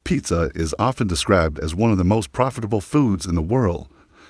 Pizza is often described as one of the most profitable foods in the world,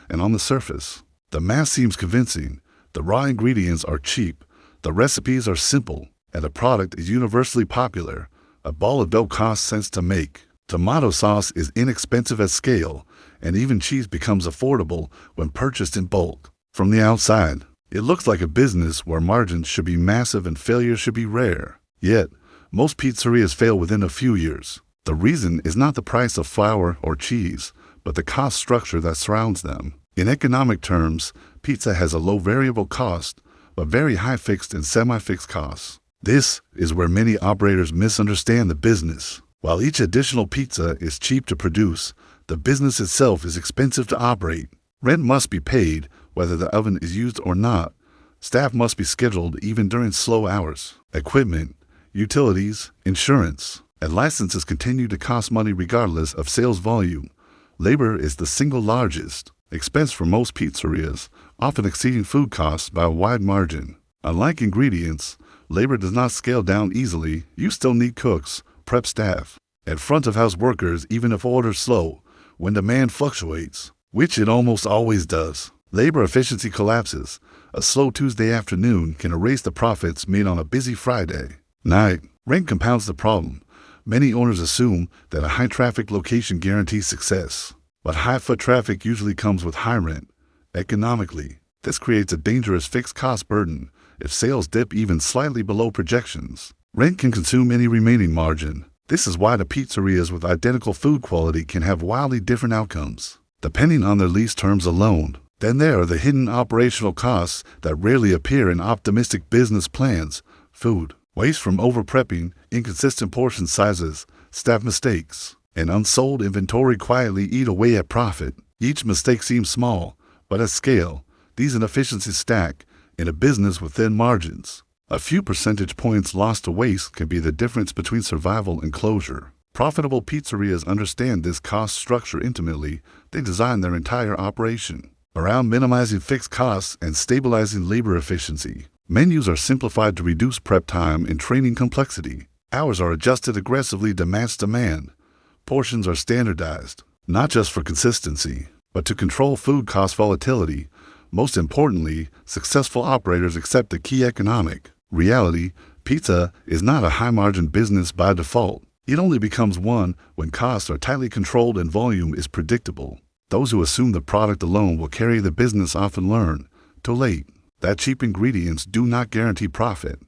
and on the surface, the math seems convincing. The raw ingredients are cheap, the recipes are simple, and the product is universally popular. A ball of dough costs cents to make. Tomato sauce is inexpensive at scale, and even cheese becomes affordable when purchased in bulk. From the outside, it looks like a business where margins should be massive and failure should be rare. Yet, most pizzerias fail within a few years. The reason is not the price of flour or cheese, but the cost structure that surrounds them. In economic terms, pizza has a low variable cost, but very high fixed and semi-fixed costs. This is where many operators misunderstand the business. While each additional pizza is cheap to produce, the business itself is expensive to operate. Rent must be paid, whether the oven is used or not. Staff must be scheduled even during slow hours. Equipment, utilities, insurance, and licenses continue to cost money regardless of sales volume. Labor is the single largest expense for most pizzerias, often exceeding food costs by a wide margin. Unlike ingredients, labor does not scale down easily. You still need cooks, prep staff, and front-of-house workers even if orders slow. When demand fluctuates, which it almost always does, labor efficiency collapses. A slow Tuesday afternoon can erase the profits made on a busy Friday night. Rent compounds the problem. Many owners assume that a high-traffic location guarantees success, but high-foot traffic usually comes with high rent. Economically, this creates a dangerous fixed cost burden. If sales dip even slightly below projections, rent can consume any remaining margin. This is why the pizzerias with identical food quality can have wildly different outcomes, depending on their lease terms alone. Then there are the hidden operational costs that rarely appear in optimistic business plans. Food waste from over-prepping, inconsistent portion sizes, staff mistakes, and unsold inventory quietly eat away at profit. Each mistake seems small, but at scale, these inefficiencies stack. In a business with thin margins, a few percentage points lost to waste can be the difference between survival and closure. Profitable pizzerias understand this cost structure intimately. They design their entire operation around minimizing fixed costs and stabilizing labor efficiency. Menus are simplified to reduce prep time and training complexity. Hours are adjusted aggressively to match demand. Portions are standardized, not just for consistency, but to control food cost volatility. Most importantly, successful operators accept the key economic reality. Pizza is not a high-margin business by default. It only becomes one when costs are tightly controlled and volume is predictable. Those who assume the product alone will carry the business often learn, too late, that cheap ingredients do not guarantee profit.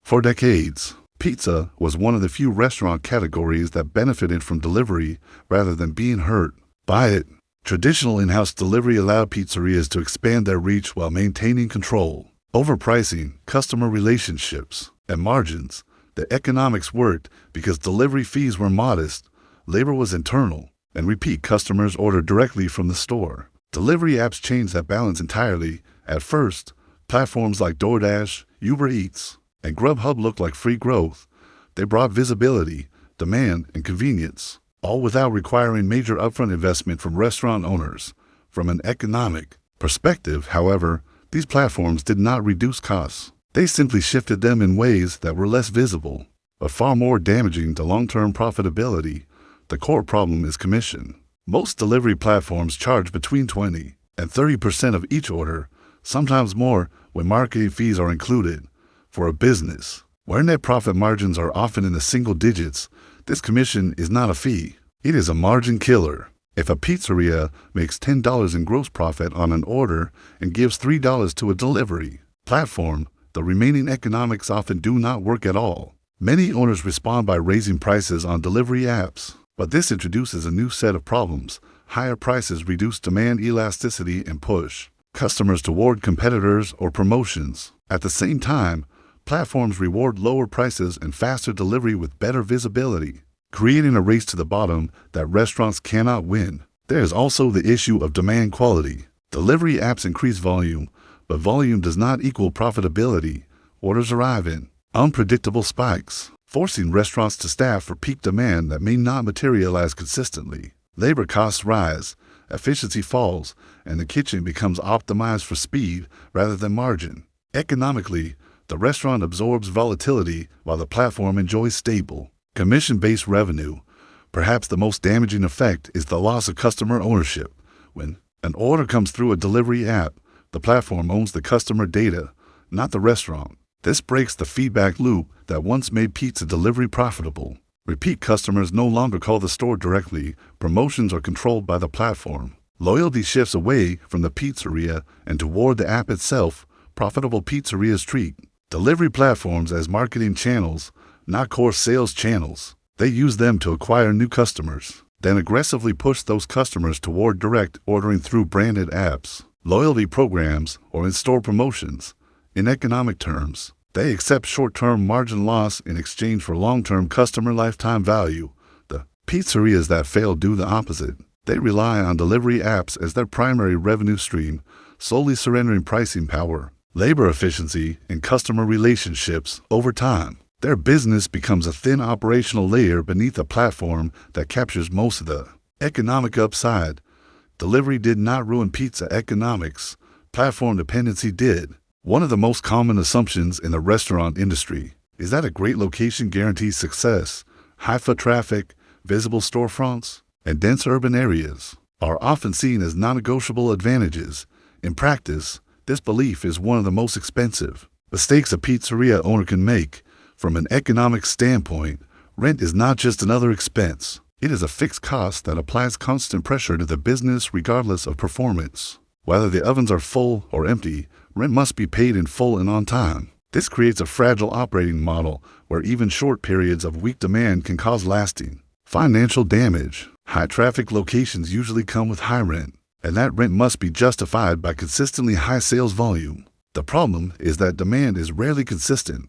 For decades, pizza was one of the few restaurant categories that benefited from delivery rather than being hurt by it. Traditional in-house delivery allowed pizzerias to expand their reach while maintaining control. Overpricing, customer relationships, and margins. The economics worked because delivery fees were modest, labor was internal, and repeat customers ordered directly from the store. Delivery apps changed that balance entirely. At first, platforms like DoorDash, Uber Eats, and Grubhub looked like free growth. They brought visibility, demand, and convenience, all without requiring major upfront investment from restaurant owners. From an economic perspective, however, these platforms did not reduce costs. They simply shifted them in ways that were less visible, but far more damaging to long-term profitability. The core problem is commission. Most delivery platforms charge between 20 and 30% of each order, sometimes more when marketing fees are included. For a business where net profit margins are often in the single digits, this commission is not a fee. It is a margin killer. If a pizzeria makes $10 in gross profit on an order and gives $3 to a delivery platform, the remaining economics often do not work at all. Many owners respond by raising prices on delivery apps, but this introduces a new set of problems. Higher prices reduce demand elasticity and push customers toward competitors or promotions. At the same time, platforms reward lower prices and faster delivery with better visibility, creating a race to the bottom that restaurants cannot win. There is also the issue of demand quality. Delivery apps increase volume, but volume does not equal profitability. Orders arrive in unpredictable spikes, forcing restaurants to staff for peak demand that may not materialize consistently. Labor costs rise, efficiency falls, and the kitchen becomes optimized for speed rather than margin. Economically, the restaurant absorbs volatility while the platform enjoys stable, commission-based revenue. Perhaps the most damaging effect is the loss of customer ownership. When an order comes through a delivery app, the platform owns the customer data, not the restaurant. This breaks the feedback loop that once made pizza delivery profitable. Repeat customers no longer call the store directly. Promotions are controlled by the platform. Loyalty shifts away from the pizzeria and toward the app itself. Profitable pizzerias treat delivery platforms as marketing channels, not core sales channels. They use them to acquire new customers, then aggressively push those customers toward direct ordering through branded apps, loyalty programs, or in-store promotions. In economic terms, they accept short-term margin loss in exchange for long-term customer lifetime value. The pizzerias that fail do the opposite. They rely on delivery apps as their primary revenue stream, solely surrendering pricing power, labor efficiency, and customer relationships over time. Their business becomes a thin operational layer beneath a platform that captures most of the economic upside. Delivery did not ruin pizza economics. Platform dependency did. One of the most common assumptions in the restaurant industry is that a great location guarantees success. High foot traffic, visible storefronts, and dense urban areas are often seen as non-negotiable advantages. In practice, this belief is one of the most expensive mistakes a pizzeria owner can make. From an economic standpoint, rent is not just another expense. It is a fixed cost that applies constant pressure to the business regardless of performance. Whether the ovens are full or empty, rent must be paid in full and on time. This creates a fragile operating model where even short periods of weak demand can cause lasting financial damage. High-traffic locations usually come with high rent, and that rent must be justified by consistently high sales volume. The problem is that demand is rarely consistent.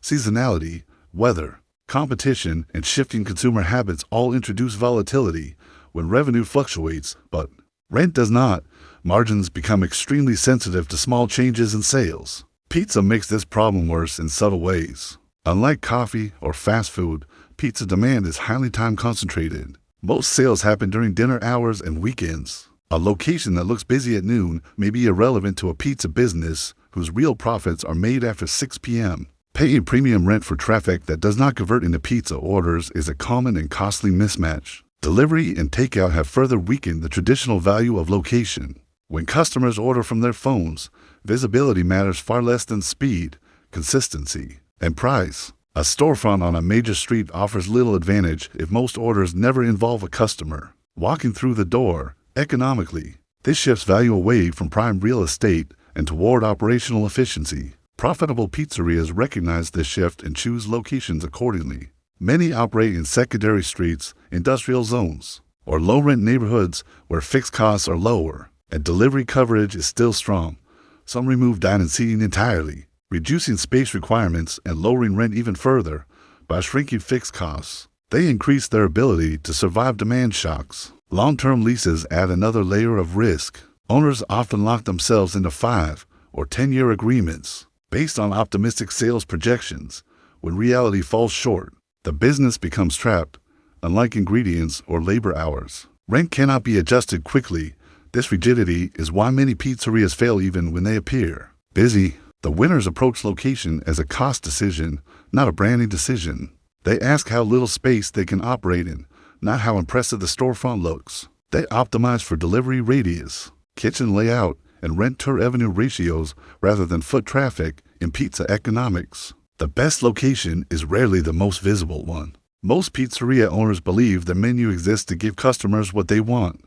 Seasonality, weather, competition, and shifting consumer habits all introduce volatility. When revenue fluctuates, but rent does not, margins become extremely sensitive to small changes in sales. Pizza makes this problem worse in subtle ways. Unlike coffee or fast food, pizza demand is highly time concentrated. Most sales happen during dinner hours and weekends. A location that looks busy at noon may be irrelevant to a pizza business whose real profits are made after 6 p.m. Paying premium rent for traffic that does not convert into pizza orders is a common and costly mismatch. Delivery and takeout have further weakened the traditional value of location. When customers order from their phones, visibility matters far less than speed, consistency, and price. A storefront on a major street offers little advantage if most orders never involve a customer walking through the door. Economically, this shifts value away from prime real estate and toward operational efficiency. Profitable pizzerias recognize this shift and choose locations accordingly. Many operate in secondary streets, industrial zones, or low-rent neighborhoods where fixed costs are lower and delivery coverage is still strong. Some remove dine-in seating entirely, reducing space requirements and lowering rent even further. By shrinking fixed costs, they increase their ability to survive demand shocks. Long-term leases add another layer of risk. Owners often lock themselves into 5 or 10-year agreements based on optimistic sales projections. When reality falls short, the business becomes trapped. Unlike ingredients or labor hours, rent cannot be adjusted quickly. This rigidity is why many pizzerias fail even when they appear busy. The winners approach location as a cost decision, not a branding decision. They ask how little space they can operate in, not how impressive the storefront looks. They optimize for delivery radius, kitchen layout, and rent-to-revenue ratios rather than foot traffic. In pizza economics, the best location is rarely the most visible one. Most pizzeria owners believe the menu exists to give customers what they want.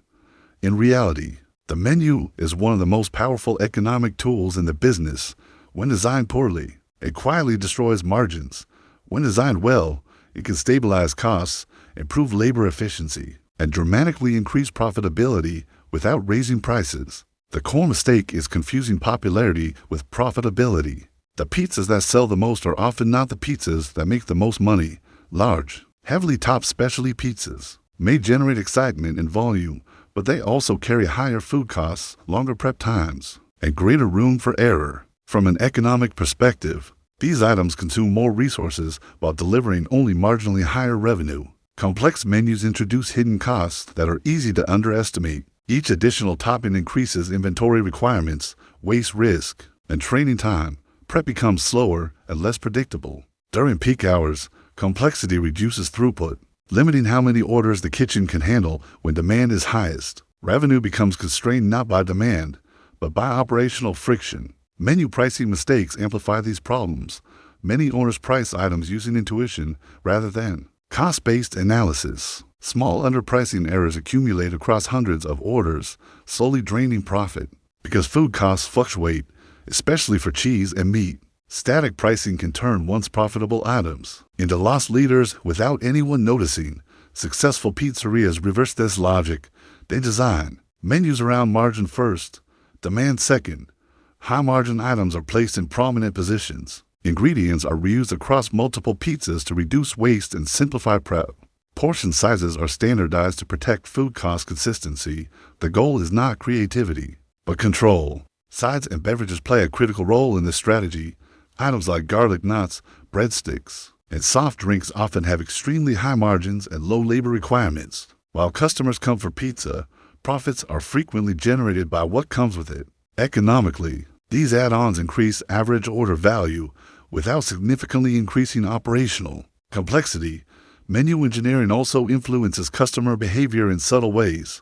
In reality, the menu is one of the most powerful economic tools in the business. When designed poorly, it quietly destroys margins. When designed well, it can stabilize costs, improve labor efficiency, and dramatically increase profitability without raising prices. The core mistake is confusing popularity with profitability. The pizzas that sell the most are often not the pizzas that make the most money. Large, heavily topped specialty pizzas may generate excitement and volume, but they also carry higher food costs, longer prep times, and greater room for error. From an economic perspective, these items consume more resources while delivering only marginally higher revenue. Complex menus introduce hidden costs that are easy to underestimate. Each additional topping increases inventory requirements, waste risk, and training time. Prep becomes slower and less predictable. During peak hours, complexity reduces throughput. limiting how many orders the kitchen can handle when demand is highest. Revenue becomes constrained not by demand, but by operational friction. Menu pricing mistakes amplify these problems. Many owners price items using intuition rather than cost-based analysis. Small underpricing errors accumulate across hundreds of orders, slowly draining profit. Because food costs fluctuate, especially for cheese and meat, static pricing can turn once profitable items into loss leaders without anyone noticing. Successful pizzerias reverse this logic. They design menus around margin first, demand second. High-margin items are placed in prominent positions. Ingredients are reused across multiple pizzas to reduce waste and simplify prep. Portion sizes are standardized to protect food cost consistency. The goal is not creativity, but control. Sides and beverages play a critical role in this strategy. Items like garlic knots, breadsticks, and soft drinks often have extremely high margins and low labor requirements. While customers come for pizza, profits are frequently generated by what comes with it. Economically, these add-ons increase average order value without significantly increasing operational complexity. Menu engineering also influences customer behavior in subtle ways.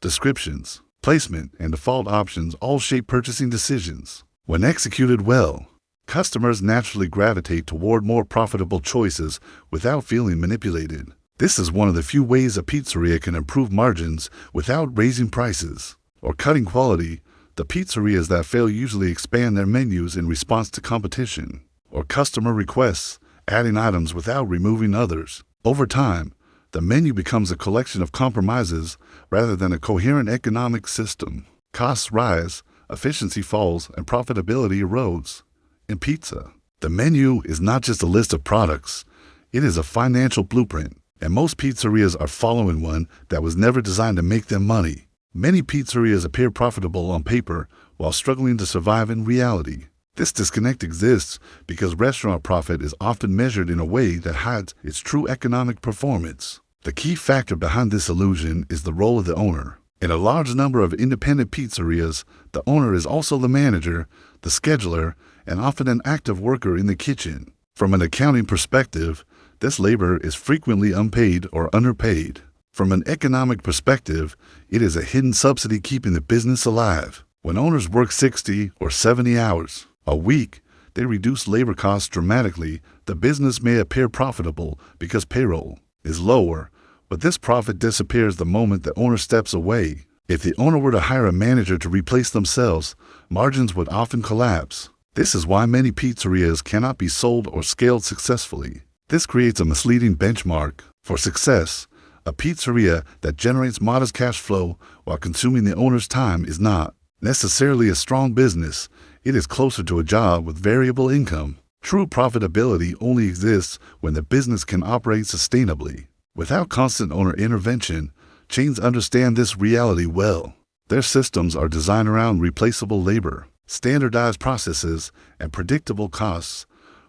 Descriptions, placement, and default options all shape purchasing decisions. When executed well, customers naturally gravitate toward more profitable choices without feeling manipulated. This is one of the few ways a pizzeria can improve margins without raising prices or cutting quality. The pizzerias that fail usually expand their menus in response to competition or customer requests, adding items without removing others. Over time, the menu becomes a collection of compromises rather than a coherent economic system. Costs rise, efficiency falls, and profitability erodes. In pizza, the menu is not just a list of products, it is a financial blueprint, and most pizzerias are following one that was never designed to make them money. Many pizzerias appear profitable on paper while struggling to survive in reality. This disconnect exists because restaurant profit is often measured in a way that hides its true economic performance. The key factor behind this illusion is the role of the owner. In a large number of independent pizzerias, the owner is also the manager, the scheduler, and often an active worker in the kitchen. From an accounting perspective, this labor is frequently unpaid or underpaid. From an economic perspective, it is a hidden subsidy keeping the business alive. When owners work 60 or 70 hours a week, they reduce labor costs dramatically. The business may appear profitable because payroll is lower, but this profit disappears the moment the owner steps away. If the owner were to hire a manager to replace themselves, margins would often collapse. This is why many pizzerias cannot be sold or scaled successfully. This creates a misleading benchmark for success. A pizzeria that generates modest cash flow while consuming the owner's time is not necessarily a strong business. It is closer to a job with variable income. True profitability only exists when the business can operate sustainably. Without constant owner intervention, chains understand this reality well. Their systems are designed around replaceable labor, standardized processes, and predictable costs.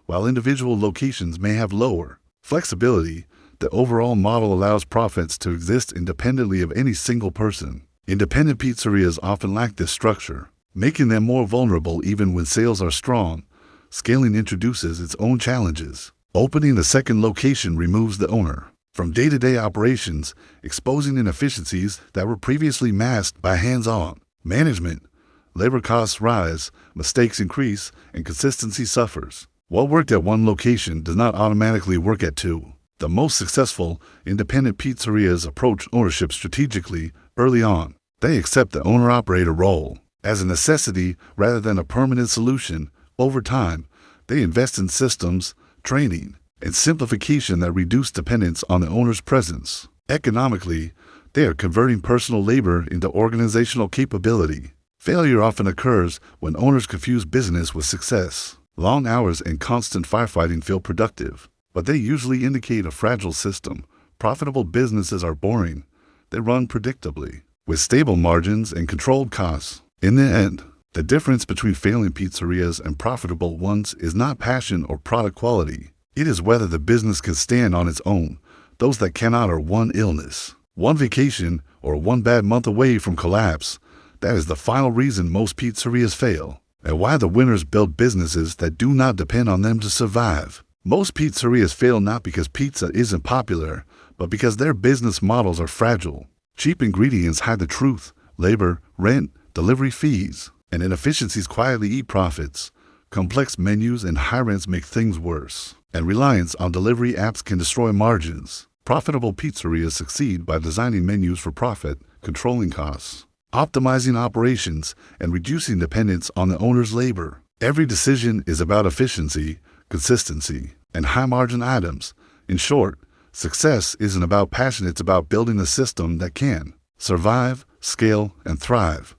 While individual locations may have lower flexibility, the overall model allows profits to exist independently of any single person. Independent pizzerias often lack this structure, making them more vulnerable even when sales are strong. Scaling introduces its own challenges. Opening a second location removes the owner from day-to-day operations, exposing inefficiencies that were previously masked by hands-on management. Labor costs rise, mistakes increase, and consistency suffers. What worked at one location does not automatically work at two. The most successful independent pizzerias approach ownership strategically early on. They accept the owner-operator role as a necessity rather than a permanent solution. Over time, they invest in systems, training, and simplification that reduce dependence on the owner's presence. Economically, they are converting personal labor into organizational capability. Failure often occurs when owners confuse business with success. Long hours and constant firefighting feel productive, but they usually indicate a fragile system. Profitable businesses are boring. They run predictably, with stable margins and controlled costs. In the end, the difference between failing pizzerias and profitable ones is not passion or product quality. It is whether the business can stand on its own. Those that cannot are one illness, one vacation, or one bad month away from collapse. That is the final reason most pizzerias fail, and why the winners build businesses that do not depend on them to survive. Most pizzerias fail not because pizza isn't popular, but because their business models are fragile. Cheap ingredients hide the truth. Labor, rent, delivery fees, and inefficiencies quietly eat profits. Complex menus and high rents make things worse, and reliance on delivery apps can destroy margins. Profitable pizzerias succeed by designing menus for profit, controlling costs, optimizing operations, and reducing dependence on the owner's labor. Every decision is about efficiency, consistency, and high-margin items. In short, success isn't about passion, it's about building a system that can survive, scale, and thrive.